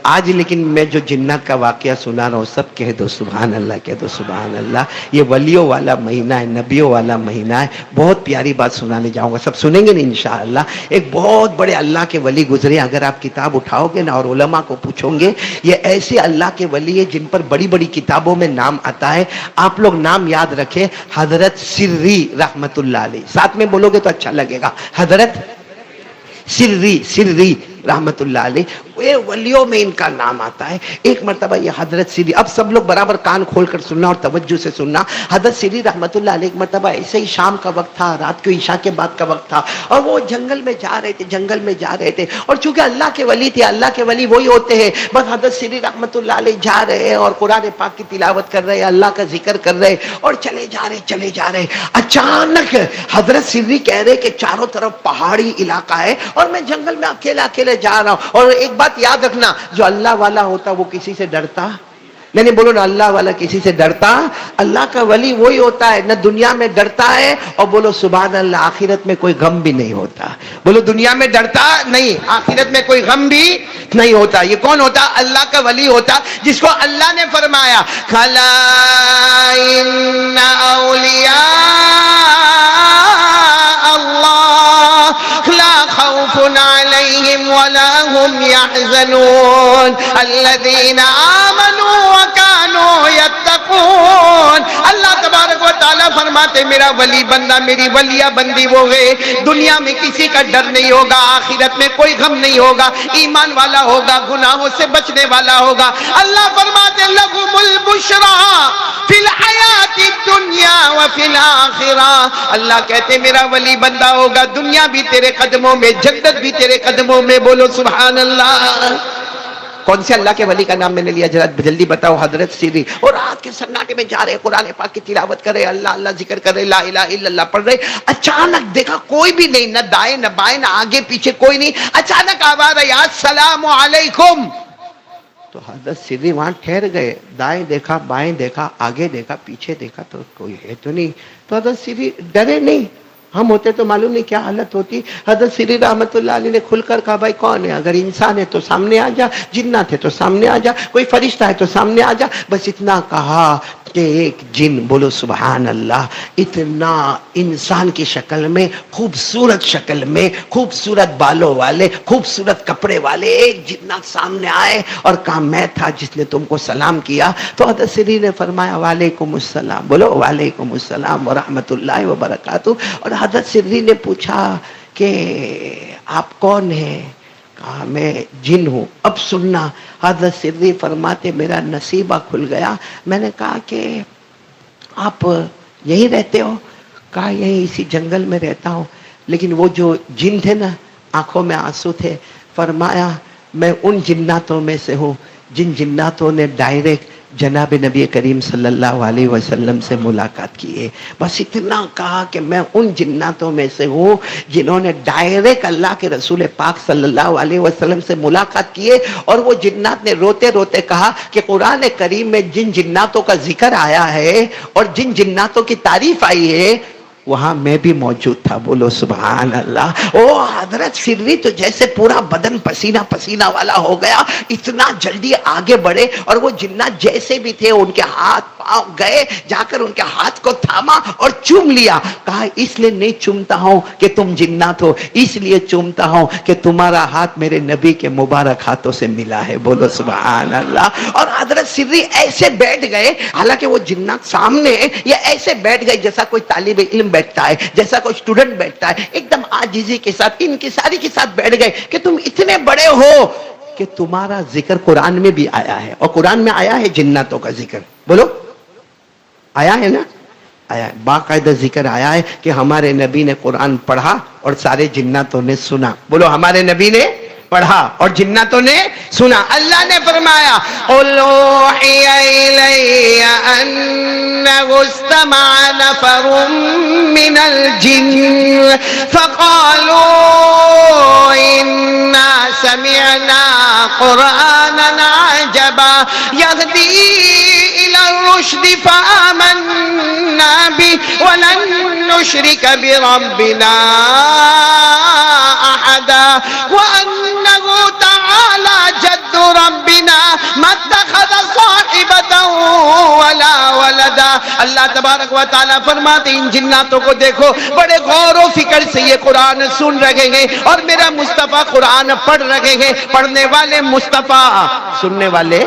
آج لیکن میں جو جنات کا واقعہ سنا رہا ہوں سب کہہ دو سبحان اللہ، کہہ دو سبحان اللہ۔ یہ ولیوں والا مہینہ ہے، نبیوں والا مہینہ ہے۔ بہت پیاری بات سنانے جاؤں گا، سب سنیں گے نا انشاءاللہ۔ ایک بہت بڑے اللہ کے ولی گزرے، اگر آپ کتاب اٹھاؤ گے نا اور علماء کو پوچھو گے، یہ ایسے اللہ کے ولی ہیں جن پر بڑی بڑی کتابوں میں نام آتا ہے۔ آپ لوگ نام یاد رکھیں، حضرت سری رحمت اللہ علیہ، ساتھ میں بولو گے تو اچھا لگے گا، حضرت سری رحمت اللہ علیہ، یہ ولیوں میں ان کا نام آتا ہے۔ ایک مرتبہ یہ حضرت سری، اب سب لوگ برابر کان کھول کر سننا اور توجہ سے سننا۔ حضرت سری رحمت اللہ علیہ ایک مرتبہ ایسے ہی شام کا وقت تھا، رات کو عشاء کے بعد کا وقت تھا، اور وہ جنگل میں جا رہے تھے، اور چونکہ اللہ کے ولی تھے، اللہ کے ولی وہی ہوتے ہیں، بس حضرت سری رحمت اللہ علیہ جا رہے اور قرآن پاک کی تلاوت کر رہے، اللہ کا ذکر کر رہے، اور چلے جا رہے۔ اچانک حضرت سری کہہ رہے کہ چاروں طرف پہاڑی علاقہ ہے اور میں جنگل میں اکیلے جا رہا ہوں، اور ایک بات یاد رکھنا، جو اللہ والا ہوتا وہ کسی سے ڈرتا نہیں، بولو نا اللہ والا کسی سے ڈرتا؟ اللہ کا ولی وہی ہوتا ہے، نہ دنیا میں ڈرتا ہے، اور بولو سبحان اللہ، آخرت میں کوئی غم بھی نہیں ہوتا۔ بولو دنیا میں ڈرتا نہیں، آخرت میں کوئی غم بھی نہیں ہوتا۔ یہ کون ہوتا؟ اللہ کا ولی ہوتا، جس کو اللہ نے فرمایا کھلا ان اولیاء اللہ لا خوف علیہم ولا هم يحزنون الذین آمنوا وكانوا يتقون۔ اللہ تبارک و تعالیٰ فرماتے میرا ولی بندہ، میری ولیہ بندی وہ ہے، دنیا میں کسی کا ڈر نہیں ہوگا، آخرت میں کوئی غم نہیں ہوگا، ایمان والا ہوگا، گناہوں سے بچنے والا ہوگا۔ اللہ فرماتے لہم البشریٰ فی الحیات الدنیا وفی الآخرہ۔ اللہ کہتے میرا ولی بندہ ہوگا، دنیا بھی تیرے قدموں میں، جنت بھی تیرے قدموں میں، بولو سبحان اللہ۔ کون سے اللہ کے ولی کا نام میں نے لیا؟ جلدی بتاؤ۔ حضرت سری۔ اور رات کے سناٹے میں جا رہے، قرآن پاک کی تلاوت کر رہے، اللہ اللہ ذکر کر رہے، لا الہ الا اللہ پڑھ رہے۔ اچانک دیکھا کوئی بھی نہیں، نہ دائیں نہ بائیں نہ آگے پیچھے کوئی نہیں۔ اچانک آواز آئی السلام علیکم۔ تو حضرت سری وہاں ٹھہر گئے، دائیں دیکھا، بائیں دیکھا، آگے دیکھا، پیچھے دیکھا، تو کوئی ہے تو نہیں۔ تو حضرت سری ڈرے نہیں، ہم ہوتے تو معلوم نہیں کیا حالت ہوتی۔ حضرت سری رحمت اللہ علیہ نے کھل کر کہا بھائی کون ہے؟ اگر انسان ہے تو سامنے آ جا، جنات ہے تو سامنے آ جا، کوئی فرشتہ ہے تو سامنے آ جا۔ بس اتنا کہا کہ ایک جن، بولو سبحان اللہ، اتنا انسان کی شکل میں، خوبصورت شکل میں، خوبصورت بالوں والے، خوبصورت کپڑے والے ایک جنات سامنے آئے اور کہا میں تھا جس نے تم کو سلام کیا۔ تو حضرت سری نے فرمایا وعلیکم السلام، بولو وعلیکم السلام ورحمۃ اللہ وبرکاتہ۔ اور حضرت سری نے پوچھا کہ آپ کون ہیں؟ کہا میں جن ہوں۔ اب سننا، حضرت سری فرماتے میرا نصیبہ کھل گیا۔ میں نے کہا کہ آپ یہیں رہتے ہو؟ کہا یہیں اسی جنگل میں رہتا ہوں۔ لیکن وہ جو جن تھے نا، آنکھوں میں آنسو تھے۔ فرمایا میں ان جناتوں میں سے ہوں جن جناتوں نے ڈائریکٹ جناب نبی کریم صلی اللہ علیہ وسلم سے ملاقات کی ہے۔ بس اتنا کہا کہ میں ان جناتوں میں سے ہوں جنہوں نے ڈائریکٹ اللہ کے رسول پاک صلی اللہ علیہ وسلم سے ملاقات کی ہے۔ اور وہ جنات نے روتے روتے کہا کہ قرآن کریم میں جن جناتوں کا ذکر آیا ہے اور جن جناتوں کی تعریف آئی ہے وہاں میں بھی موجود تھا، بولو سبحان اللہ۔ او حضرت سری تو جیسے پورا بدن پسینہ پسینہ والا ہو گیا، اتنا جلدی آگے بڑھے، اور وہ جنات جیسے بھی تھے ان کے ہاتھ پاؤں گئے، جا کر ان کے ہاتھ کو تھاما اور چوم لیا۔ کہا اس لیے نہیں چومتا ہوں کہ تم جنات ہو، اس لیے چومتا ہوں کہ تمہارا ہاتھ میرے نبی کے مبارک ہاتھوں سے ملا ہے، بولو سبحان اللہ۔ اور حضرت سری ایسے بیٹھ گئے، حالانکہ وہ جنات سامنے، یہ ایسے بیٹھ گئے جیسا کوئی طالب علم بیٹھتا ہے، جیسا کوئی اسٹوڈنٹ بیٹھتا ہے، ایک دم عاجزی کے ساتھ، انکساری کے ساتھ بیٹھ گئے کہ تم اتنے بڑے ہو کہ تمہارا ذکر قرآن میں بھی آیا ہے، اور قرآن میں آیا ہے جناتوں کا ذکر، بولو آیا ہے نا؟ آیا، باقاعدہ ذکر آیا ہے کہ ہمارے نبی نے قرآن پڑھا اور سارے جناتوں نے سنا، بولو ہمارے نبی نے پڑھا اور جناتوں نے سنا۔ اللہ نے فرمایا قُلْ أُوحِيَ إِلَيَّ أَنَّهُ اسْتَمَعَ نَفَرٌ مِّنَ الْجِنِّ فَقَالُوا إِنَّا سَمِعْنَا قُرْآنًا عَجَبًا يَهْدِي إِلَى الرُّشْدِ فَآمَنَّا بِهِ وَلَن نُّشْرِكَ بِرَبِّنَا أَحَدًا وَأَنَّهُ تَعَالَى جَدُّ رَبِّنَا اللہ تبارک و تعالیٰ فرماتے ان جناتوں کو دیکھو بڑے غور و فکر سے یہ قرآن سن رہے ہیں اور میرا مصطفیٰ قرآن پڑھ رہے ہیں. پڑھنے والے مصطفیٰ، سننے والے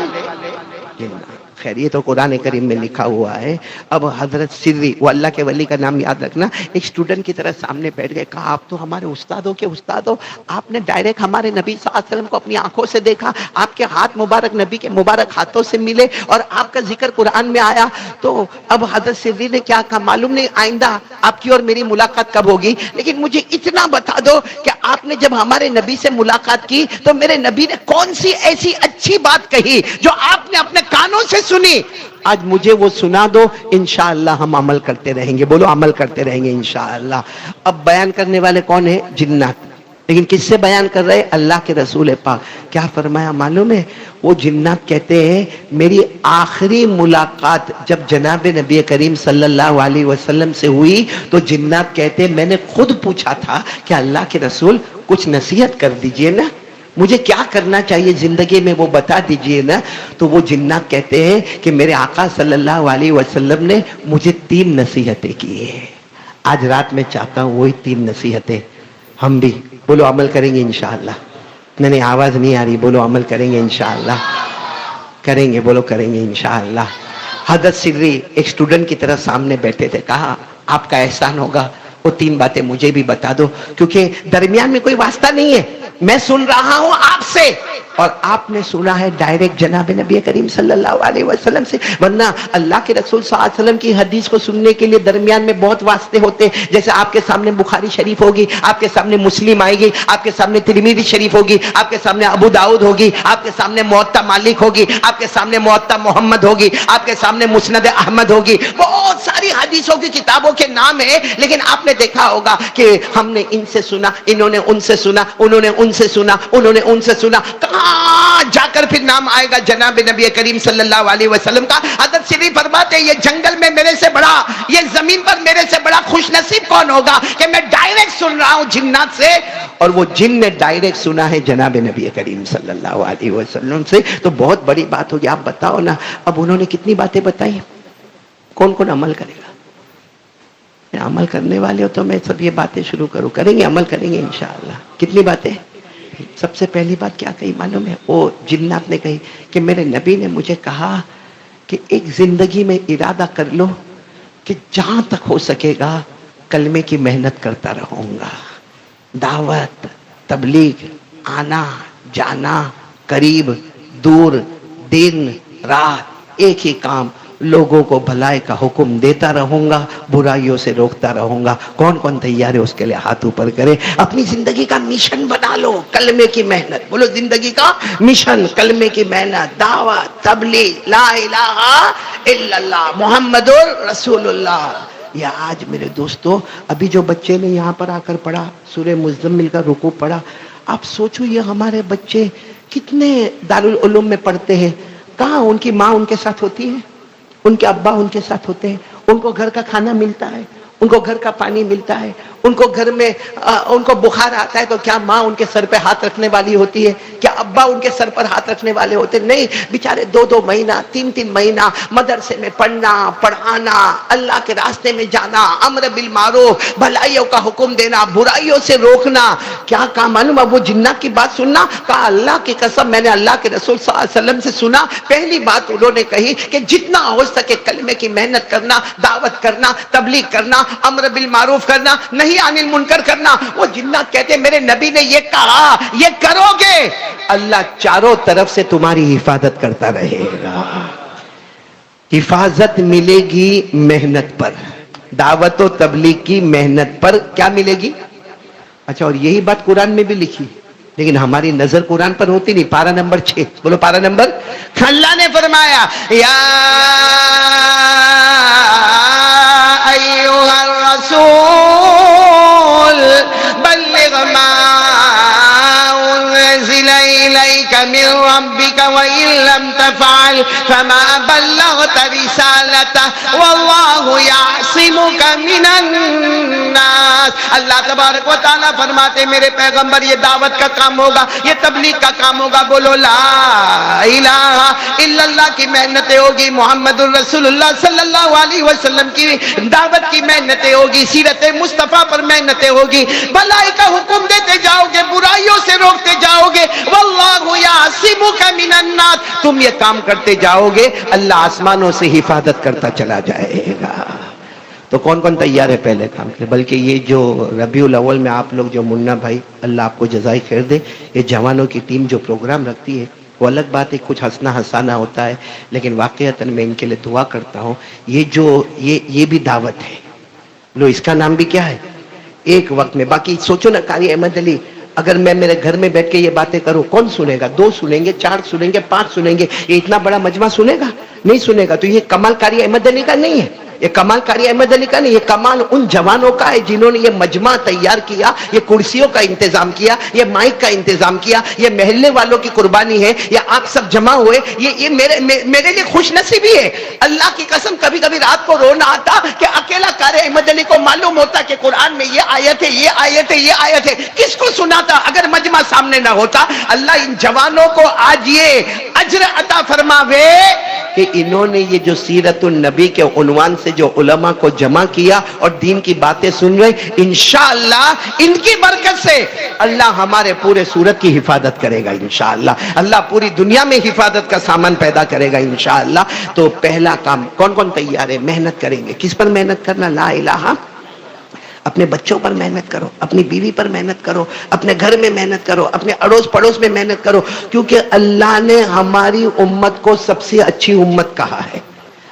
جنات. خیر یہ تو قرآن کریم میں لکھا ہوا ہے. اب حضرت سری، وہ اللہ کے ولی کا نام یاد رکھنا، ایک اسٹوڈنٹ کی طرح سامنے بیٹھ گئے. کہا آپ تو ہمارے استادوں کے استاد ہو، آپ نے ڈائریکٹ ہمارے نبی صلی اللہ علیہ وسلم کو اپنی آنکھوں سے دیکھا، آپ کے ہاتھ مبارک نبی کے مبارک ہاتھوں سے ملے اور آپ کا ذکر قرآن میں آیا. تو اب حضرت سری نے کیا کہا معلوم نہیں آئندہ آپ کی اور میری ملاقات کب ہوگی، لیکن مجھے اتنا بتا دو کہ آپ نے جب ہمارے نبی سے ملاقات کی تو میرے نبی نے کون سی ایسی اچھی بات کہی جو آپ نے اپنے کانوں سے سنی. آج مجھے وہ سنا دو، انشاءاللہ ہم عمل کرتے رہیں گے. بولو عمل کرتے رہیں گے انشاءاللہ. اب بیان کرنے والے کون ہیں؟ جنات. لیکن کس سے بیان کر رہے؟ اللہ کے رسول پاک. کیا فرمایا معلوم ہے؟ وہ جنات کہتے ہیں میری آخری ملاقات جب جناب نبی کریم صلی اللہ علیہ وسلم سے ہوئی تو جنات کہتے ہیں میں نے خود پوچھا تھا کہ اللہ کے رسول کچھ نصیحت کر دیجئے نا، مجھے کیا کرنا چاہیے زندگی میں وہ بتا دیجئے نا. تو وہ جنات کہتے ہیں کہ میرے آقا صلی اللہ علیہ وسلم نے مجھے 3 نصیحتیں کی ہیں. آج رات میں چاہتا ہوں وہی 3 نصیحتیں ہم بھی بولو عمل کریں گے انشاءاللہ. نہیں آواز نہیں آ رہی، بولو عمل کریں گے انشاءاللہ. کریں گے، بولو کریں گے انشاءاللہ. حضرت سری ایک اسٹوڈنٹ کی طرح سامنے بیٹھے تھے. کہا آپ کا احسان ہوگا وہ 3 باتیں مجھے بھی بتا دو، کیونکہ درمیان میں کوئی واسطہ نہیں ہے. میں سن رہا ہوں آپ سے اور آپ نے سنا ہے ڈائریکٹ جناب نبی کریم صلی اللہ علیہ وسلم سے. ورنہ اللہ کے رسول صلی اللہ علیہ وسلم کی حدیث کو سننے کے لیے درمیان میں بہت واسطے ہوتے. جیسے آپ کے سامنے بخاری شریف ہوگی، آپ کے سامنے مسلم آئے گی، آپ کے سامنے ترمذی شریف ہوگی، آپ کے سامنے ابو داؤد ہوگی، آپ کے سامنے موطا مالک ہوگی، آپ کے سامنے موطا محمد ہوگی، آپ کے سامنے مسند احمد ہوگی. بہت ساری حدیثوں کی کتابوں کے نام ہیں، لیکن آپ نے دیکھا ہوگا کہ ہم نے ان سے سنا، انہوں نے ان سے سنا، انہوں نے ان سے سنا، انہوں نے ان سے سنا. کہاں جا کر پھر نام آئے گا جناب نبی کریم صلی اللہ علیہ وسلم کا. حضرت سری فرماتے ہیں یہ جنگل میں میرے سے بڑا، یہ زمین پر میرے سے بڑا خوش نصیب کون ہوگا کہ میں ڈائریکٹ سن رہا ہوں جنات سے، اور وہ جن نے ڈائریکٹ سنا ہے جناب نبی کریم صلی اللہ علیہ وسلم سے. تو بہت بڑی بات ہوگی. آپ بتاؤ نا اب انہوں نے کتنی باتیں بتائی، کون کون عمل کرے گا؟ عمل کرنے والے ہو تو میں سب یہ باتیں شروع کروں. کریں گے، عمل کریں گے انشاءاللہ. کتنی باتیں؟ سب سے پہلی بات کیا کہی معلوم ہے؟ وہ جنات نے کہی کہ میرے نبی نے مجھے کہا کہ ایک زندگی میں ارادہ کر لو کہ جہاں تک ہو سکے گا کلمے کی محنت کرتا رہوں گا. دعوت، تبلیغ، آنا جانا، قریب دور، دن رات ایک ہی کام، لوگوں کو بھلائی کا حکم دیتا رہوں گا، برائیوں سے روکتا رہوں گا. کون کون تیار ہے اس کے لیے ہاتھ اوپر کرے. اپنی زندگی کا مشن بنا لو کلمے کی محنت. بولو زندگی کا مشن کلمے کی محنت، دعوت، تبلیغ، لا الہ الا اللہ محمد رسول اللہ. یا آج میرے دوستو ابھی جو بچے نے یہاں پر آ کر پڑھا سورہ مزمل کا رکوع پڑھا، آپ سوچو یہ ہمارے بچے کتنے دارالعلوم میں پڑھتے ہیں. کہاں ان کی ماں ان کے ساتھ ہوتی ہے، ان کے ابا ان کے ساتھ ہوتے ہیں، ان کو گھر کا کھانا ملتا ہے، ان کو گھر کا پانی ملتا ہے، ان کو گھر میں ان کو بخار آتا ہے تو کیا ماں ان کے سر پہ ہاتھ رکھنے والی ہوتی ہے؟ کیا ابا ان کے سر پر ہاتھ رکھنے والے ہوتے؟ نہیں، بیچارے 2 مہینہ 3 مہینہ مدرسے میں پڑھنا، پڑھانا، اللہ کے راستے میں جانا، امر بالمعروف، بھلائیوں کا حکم دینا، برائیوں سے روکنا. کیا کہا معلوم؟ اب وہ جنات کی بات سننا. کہا اللہ کی قسم میں نے اللہ کے رسول صلی اللہ علیہ وسلم سے سنا. پہلی بات انہوں نے کہی کہ جتنا ہو سکے کلمے کی محنت کرنا، دعوت کرنا، تبلیغ کرنا، امر بالمعروف کرنا، نہیں عن المنکر کرنا. وہ جنات کہتے میرے نبی نے یہ کہا، یہ کرو گے اللہ چاروں طرف سے تمہاری حفاظت کرتا رہے گا. حفاظت ملے گی محنت پر، دعوت و تبلیغ کی محنت پر. کیا ملے گی؟ اچھا، اور یہی بات قرآن میں بھی لکھی، لیکن ہماری نظر قرآن پر ہوتی نہیں. پارہ نمبر 6 بولو، پارہ نمبر. اللہ نے فرمایا یا ایھا الرسول بلغ ما انزل الیک من ربک وان لم تفعل فما بلغت رسالته واللہ یعصمک من الناس. اللہ تبارک و تعالیٰ فرماتے میرے پیغمبر یہ دعوت کا کام ہوگا، یہ تبلیغ کا کام ہوگا. بولو لا الہ الا اللہ کی محنتیں ہوگی، محمد الرسول اللہ صلی اللہ علیہ وسلم کی دعوت کی محنتیں ہوگی، سیرت مصطفیٰ پر محنتیں ہوگی، بھلائی کا حکم دیتے جاؤ گے، برائیوں سے روکتے جاؤ گے، واللہ یعصمک من الناس، تم یہ کام کرتے جاؤ گے، اللہ آسمانوں سے حفاظت کرتا چلا جائے گا۔ تو کون کون تیار ہے پہلے کام کے؟ بلکہ یہ جو ربیع الاول میں آپ لوگ جو منا بھائی، اللہ آپ کو جزائے خیر دے، یہ جوانوں کی ٹیم جو پروگرام رکھتی ہے، وہ الگ بات ہے، کچھ ہنسنا ہنسانا ہوتا ہے، لیکن واقعتاً میں ان کے لیے دعا کرتا ہوں۔ یہ بھی دعوت ہے، لو اس کا نام بھی کیا ہے؟ ایک وقت میں۔ باقی سوچو نا قاری احمد علی، اگر میں میرے گھر میں بیٹھ کے یہ باتیں کروں، کون سنے گا؟ 2 سنیں گے، 4 سنیں گے، 5 سنیں گے، یہ اتنا بڑا مجمع سنے گا؟ نہیں سنے گا۔ تو یہ کمال قاری احمد علی کا نہیں ہے، یہ کمال قاری احمد علی کا نہیں، یہ کمال ان جوانوں کا ہے جنہوں نے یہ مجمع تیار کیا، یہ کرسیوں کا انتظام کیا، یہ مائک کا انتظام کیا، یہ محلے والوں کی قربانی ہے، یہ آپ سب جمع ہوئے، یہ میرے لیے خوش نصیبی ہے۔ اللہ کی قسم کبھی کبھی رات کو رونا آتا کہ اکیلا قاری احمد علی کو معلوم ہوتا کہ قرآن میں یہ آیت ہے، یہ آیت ہے، یہ آیت ہے، کس کو سناتا اگر مجمع سامنے نہ ہوتا؟ اللہ ان جوانوں کو آج یہ اجر عطا فرماوے کہ انہوں نے یہ جو سیرت النبی کے عنوان سے جو علماء کو جمع کیا اور دین کی باتیں سن رہے، انشاءاللہ ان کی برکت سے اللہ ہمارے پورے سورت کی حفاظت کرے گا انشاءاللہ، اللہ پوری دنیا میں حفاظت کا سامان پیدا کرے گا انشاءاللہ۔ تو پہلا کام کون کون تیار ہے؟ محنت کریں گے۔ کس پر محنت کرنا؟ لا الہ، اپنے بچوں پر محنت کرو، اپنی بیوی پر محنت کرو، اپنے گھر میں محنت کرو، اپنے اڑوس پڑوس میں محنت کرو، کیونکہ اللہ نے ہماری امت کو سب سے اچھی امت کہا ہے۔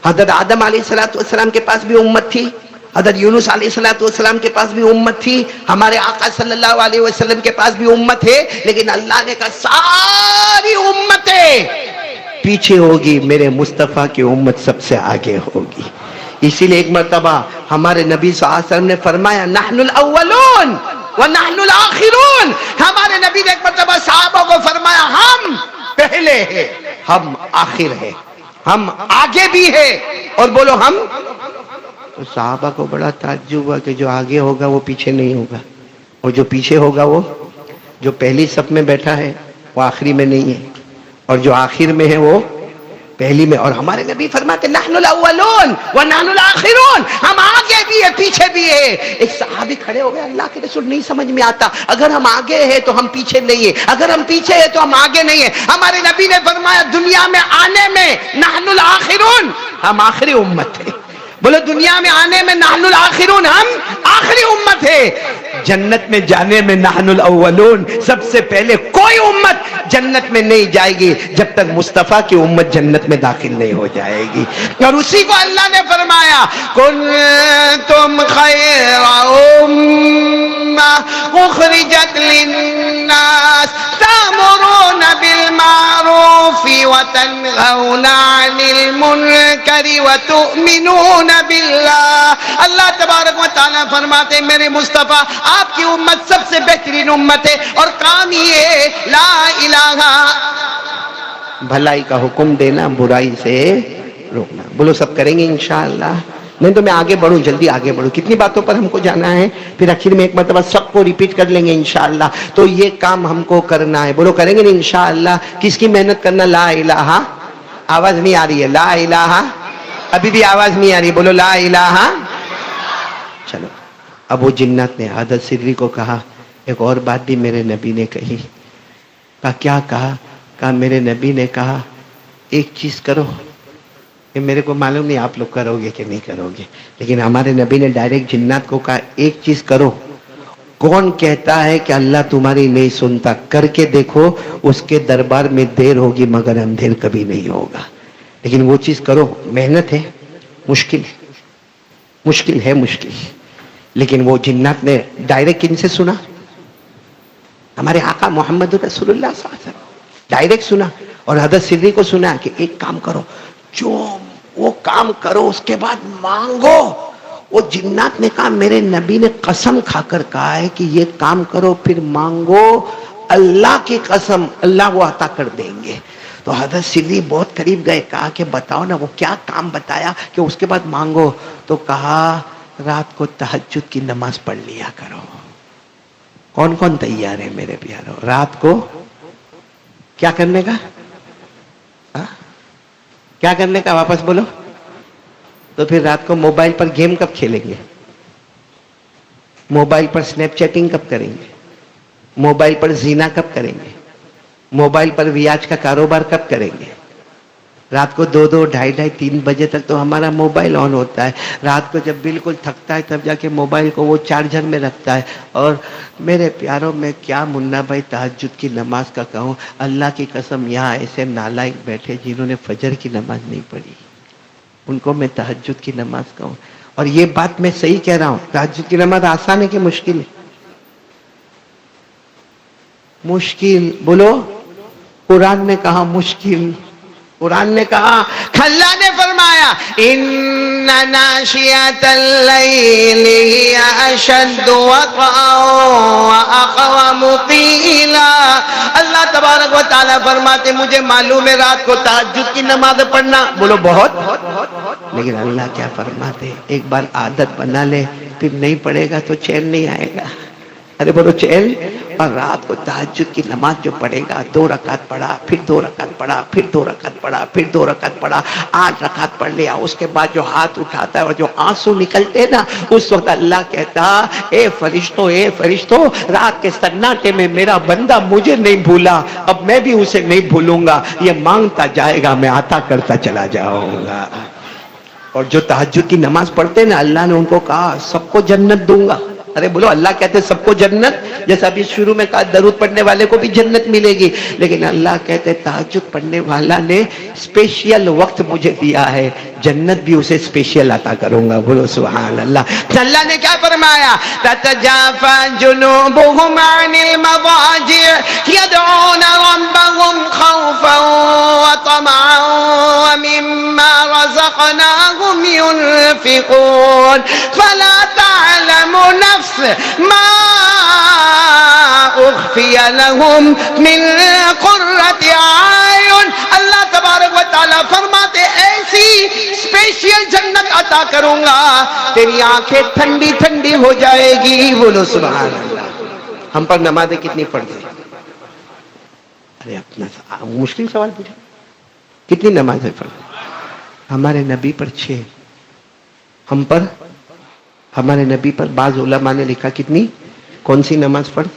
حضرت آدم علیہ السلام کے پاس بھی امت تھی، حضرت یونس علیہ السلام کے پاس بھی امت تھی، ہمارے آقا صلی اللہ علیہ وسلم کے پاس بھی امت ہے، لیکن اللہ نے کہا ساری امتیں پیچھے ہوگی، میرے مصطفیٰ کی امت سب سے آگے ہوگی۔ اسی لیے ایک مرتبہ ہمارے نبی صلی اللہ علیہ وسلم نے فرمایا نحن الاولون ونحن الاخرون، ہمارے نبی نے ایک مرتبہ صحابہ کو فرمایا ہم پہلے ہیں، ہم آخر ہیں، ہم آگے بھی ہیں، اور بولو ہم۔ تو صحابہ کو بڑا تعجب ہوا کہ جو آگے ہوگا وہ پیچھے نہیں ہوگا، اور جو پیچھے ہوگا وہ جو پہلی صف میں بیٹھا ہے وہ آخری میں نہیں ہے، اور جو آخر میں ہے وہ پہلی میں۔ اور ہمارے نبی فرماتے نحن الاولون ونحن الاخرون، ہم آگے بھی ہے پیچھے بھی ہے۔ ایک صحابی کھڑے ہو گئے، اللہ کے رسول نہیں سمجھ میں آتا، اگر ہم آگے ہیں تو ہم پیچھے نہیں ہیں، اگر ہم پیچھے ہیں تو ہم آگے نہیں ہیں۔ ہمارے نبی نے فرمایا دنیا میں آنے میں نحن الاخرون، ہم آخری امت ہیں۔ بولو دنیا میں آنے میں نحن الاخرون، ہم آخری امت ہے۔ جنت میں جانے میں نحن الاولون، سب سے پہلے کوئی امت جنت میں نہیں جائے گی جب تک مصطفیٰ کی امت جنت میں داخل نہیں ہو جائے گی۔ اور اسی کو اللہ نے فرمایا کنتم خیر امہ اخرجت للناس تأمرون بالمعروف وتنہون عن المنکر وتؤمنون باللہ۔ اللہ تبارک و تعالیٰ فرماتے ہیں میرے مصطفیٰ آپ کی امت سب سے بہترین امت ہے، اور کام یہ لا الہ، بھلائی کا حکم دینا، برائی سے روکنا۔ بولو سب کریں گے انشاءاللہ؟ نہیں تو میں آگے بڑھوں، جلدی آگے بڑھوں، کتنی باتوں پر ہم کو جانا ہے، پھر آخر میں ایک مرتبہ سب کو ریپیٹ کر لیں گے انشاءاللہ۔ تو یہ کام ہم کو کرنا ہے، بولو کریں گے نا انشاءاللہ؟ کس کی محنت کرنا؟ لا الہ، آواز نہیں آ رہی ہے، لا الہ، ابھی بھی آواز نہیں آ رہی، بولو لا الہ۔ چلو ابو جنات نے حضرت سری کو کہا ایک اور بات بھی میرے نبی نے کہی، کیا کہا میرے نبی نے کہا ایک چیز کرو، یہ میرے کو معلوم نہیں آپ لوگ کرو گے کہ نہیں کرو گے، لیکن ہمارے نبی نے ڈائریکٹ جنات کو کہا ایک چیز کرو، کون کہتا ہے کہ اللہ تمہاری نہیں سنتا؟ کر کے دیکھو، اس کے دربار میں دیر ہوگی مگر اندھیر کبھی نہیں ہوگا، لیکن وہ چیز کرو۔ محنت ہے، مشکل ہے، مشکل، لیکن وہ جنات نے ڈائریکٹ کن سے سنا؟ ہمارے آقا محمد رسول اللہ صلی اللہ علیہ وسلم ڈائریکٹ سنا، اور حضرت سری کو سنا کہ ایک کام کرو، جو وہ کام کرو اس کے بعد مانگو۔ وہ جنات نے کہا میرے نبی نے قسم کھا کر کہا ہے کہ یہ کام کرو پھر مانگو، اللہ کی قسم اللہ وہ عطا کر دیں گے۔ تو حضرت سری بہت قریب گئے، کہا کہ بتاؤ نا وہ کیا کام بتایا کہ اس کے بعد مانگو؟ تو کہا رات کو تہجد کی نماز پڑھ لیا کرو۔ کون کون تیار ہے میرے پیارو؟ رات کو کیا کرنے کا؟ کیا کرنے کا؟ واپس بولو. تو پھر رات کو موبائل پر گیم کب کھیلیں گے؟ موبائل پر سنیپ چیٹنگ کب کریں گے؟ موبائل پر زینا کب کریں گے؟ موبائل پر ویاج کا کاروبار کب کریں گے؟ رات کو 2 2 ڈھائی ڈھائی 3 بجے تک تو ہمارا موبائل آن ہوتا ہے. رات کو جب بالکل تھکتا ہے تب جا کے موبائل کو وہ چارجر میں رکھتا ہے. اور میرے پیاروں، میں کیا منا بھائی تہجد کی نماز کا کہوں، اللہ کی قسم یہاں ایسے نالائق بیٹھے جنہوں نے فجر کی نماز نہیں پڑھی، ان کو میں تہجد کی نماز کہوں. اور یہ بات میں صحیح کہہ رہا ہوں، تہجد کی نماز آسان ہے کہ مشکل ہے؟ مشکل. بولو. قرآن نے کہا مشکل. قرآن نے کہا، اللہ نے فرمایا ان ناشئۃ اللیل ہی اشد وطئا واقوم قیلا. اللہ تبارک و تعالیٰ فرماتے مجھے معلوم ہے رات کو تہجد کی نماز پڑھنا بولو بہت، لیکن اللہ کیا فرماتے، ایک بار عادت بنا لے پھر نہیں پڑھے گا تو چین نہیں آئے گا. ارے بولو چین. اور رات کو تہجد کی نماز جو پڑھے گا، 2 رکعت پڑھا، پھر 2 رکعت پڑھا، پھر 2 رکعت پڑھا، پھر 2 رکعت پڑھا، 8 رکعت پڑھ لیا. اس کے بعد جو ہاتھ اٹھاتا ہے اور جو آنسو نکلتے نا، اس وقت اللہ کہتا اے فرشتوں رات کے سناٹے میں میرا بندہ مجھے نہیں بھولا، اب میں بھی اسے نہیں بھولوں گا. یہ مانگتا جائے گا، میں عطا کرتا چلا جاؤں گا. اور جو تہجد کی نماز پڑھتے نا، اللہ نے ان کو کہا سب کو جنت دوں گا. ارے بولو اللہ کہتے سب کو جنت، جیسا ابھی شروع میں کہا درود پڑھنے والے کو بھی جنت ملے گی، لیکن اللہ کہتے تہجد پڑھنے والا نے اسپیشل وقت مجھے دیا ہے، جنت بھی اسے اسپیشل عطا کروں گا. بولو سبحان اللہ. اللہ نے کیا فرمایا، تتجافى جنوبهم عن المضاجع يدعون ربهم خوفا وطمعا ومما رزقناهم ينفقون فلا تعلم نفس ما اخفی لهم من قرۃ اعین. اللہ تبارک و تعالیٰ فرماتے ایسی اسپیشل جنت عطا کروں گا تیری آنکھیں ٹھنڈی ٹھنڈی ہو جائے گی. بولو سبحان اللہ. ہم پر نمازیں کتنی پڑھ گئی؟ ارے اپنا مشکل سوال پوچھا، کتنی نمازیں پڑھ گئی؟ ہمارے نبی پر 6. ہم پر، ہمارے نبی پر بعض علماء نے لکھا کتنی، کون سی نماز پڑھ؟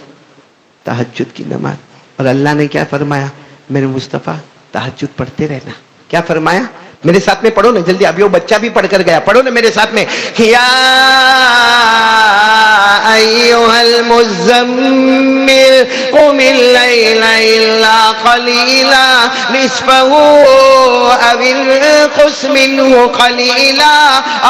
تہجد کی نماز. اور اللہ نے کیا فرمایا، میرے مصطفیٰ تہجد پڑھتے رہنا. کیا فرمایا؟ میرے ساتھ میں پڑھو نا جلدی، ابھی وہ بچہ بھی پڑھ کر گیا، پڑھو نا میرے ساتھ میں. یا ایھا المزمل قم اللیل الا قلیلا نصفہ او انقص منہ قلیلا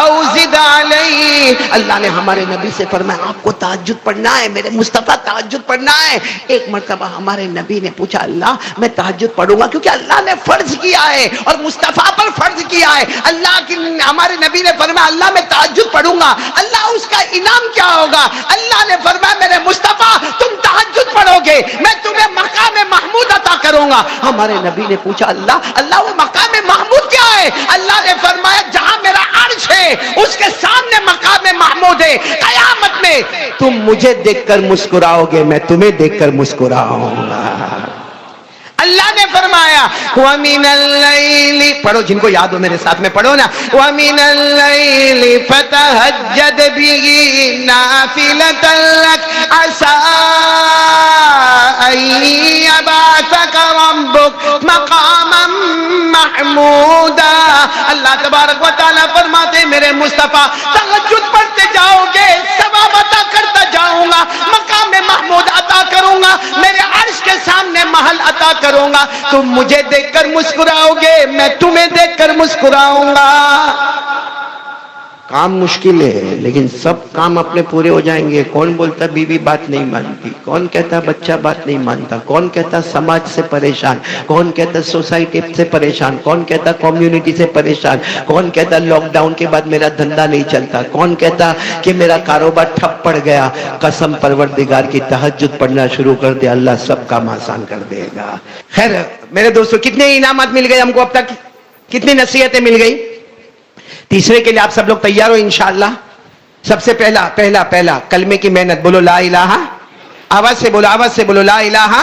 او زد علیہ. اللہ نے ہمارے نبی سے فرمایا آپ کو تہجد پڑھنا ہے، میرے مصطفیٰ تہجد پڑھنا ہے. ایک مرتبہ ہمارے نبی نے پوچھا اللہ میں تہجد پڑھوں گا، کیونکہ اللہ نے فرض کیا ہے اور مصطفیٰ پر فرض کیا ہے. اللہ کی ہمارے نبی نے فرمایا اللہ میں تہجد پڑھوں گا، اللہ اس کا انعام کیا ہوگا؟ اللہ نے فرمایا میرے مصطفیٰ تم تہجد پڑھو گے میں تمہیں مقام محمود عطا کروں گا. ہمارے نبی نے پوچھا اللہ وہ مقام محمود کیا ہے؟ اللہ نے فرمایا جہاں میرا عرش ہے اس کے سامنے مقام محمود ہے. قیامت میں تم مجھے دیکھ کر مسکراؤ گے، میں تمہیں دیکھ کر مسکراؤں گا. اللہ نے فرمایا وَمِنَ اللَّيْلِ، پڑھو جن کو یاد ہو میرے ساتھ میں پڑھو نا، وَمِنَ اللَّيْلِ فَتَهَجَّدْ بِهِ نَافِلَةً لَكَ عَسَىٰ أَن يَبْعَثَكَ رَبُّكَ مَقَامًا مَحْمُودًا. اللہ تبارک و تعالیٰ فرماتے میرے مصطفیٰ تہجد پڑھتے جاؤ گے، ثواب عطا کرتا جاؤں گا، مقام محمود عطا کروں گا، میرے عرش کے سامنے محل عطا کروں گا. تم مجھے دیکھ کر مسکراؤ گے، میں تمہیں دیکھ کر مسکراؤں گا. کام مشکل ہے لیکن سب کام اپنے پورے ہو جائیں گے. کون بولتا بیوی بات نہیں مانتی، کون کہتا بچہ بات نہیں مانتا، کون کہتا سماج سے پریشان، کون کہتا سوسائٹی سے پریشان، کون کہتا کمیونٹی سے پریشان، کون کہتا لاک ڈاؤن کے بعد میرا دھندا نہیں چلتا، کون کہتا کہ میرا کاروبار ٹھپ پڑ گیا. قسم پروردگار کی تہجد پڑھنا شروع کر دے، اللہ سب کام آسان کر دے گا. خیر میرے دوستو کتنے انعامات مل گئے ہم کو اب تک، کتنی نصیحتیں مل گئی؟ تیسرے کے لیے آپ سب لوگ تیار ہو انشاءاللہ. سب سے پہلا کلمے کی محنت. بولو لا الہ، آواز سے بولو لا الہ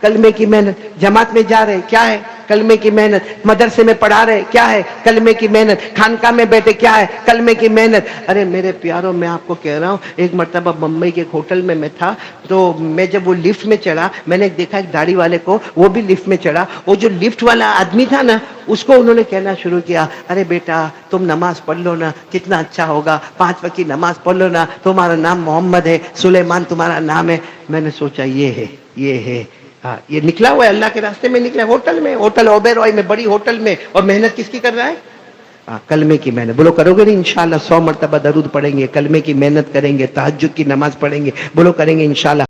کلمے کی محنت، جماعت میں جا رہے کیا ہے؟ کلمے کی محنت، مدرسے میں پڑھا رہے کیا ہے؟ کلمے کی محنت، خانقاہ میں بیٹھے کیا ہے؟ کلمے کی محنت۔ ارے میرے پیاروں، میں آپ کو کہہ رہا ہوں، ایک مرتبہ بمبئی کے ایک ہوٹل میں تھا، تو میں جب وہ لفٹ میں چڑھا، میں نے دیکھا ایک داڑھی والے کو، وہ بھی لفٹ میں چڑھا، وہ جو لفٹ والا آدمی تھا نا، اس کو انہوں نے کہنا شروع کیا، ارے بیٹا تم نماز پڑھ لو نا، کتنا اچھا ہوگا، 5 وقت کی نماز پڑھ لو نا، تمہارا نام محمد ہے، سلیمان تمہارا نام ہے۔ میں نے سوچا یہ ہے یہ نکلا ہوا ہے، اللہ کے راستے میں نکلا ہے، ہوٹل میں، ہوٹل اوبیرائے میں، بڑی ہوٹل میں، اور محنت کس کی کر رہا ہے؟ کلمے کی محنت۔ بولو کرو گے نہیں؟ انشاءاللہ 100 مرتبہ درود پڑھیں گے، کلمے کی محنت کریں گے، تہجد کی نماز پڑھیں گے، بولو کریں گے انشاءاللہ۔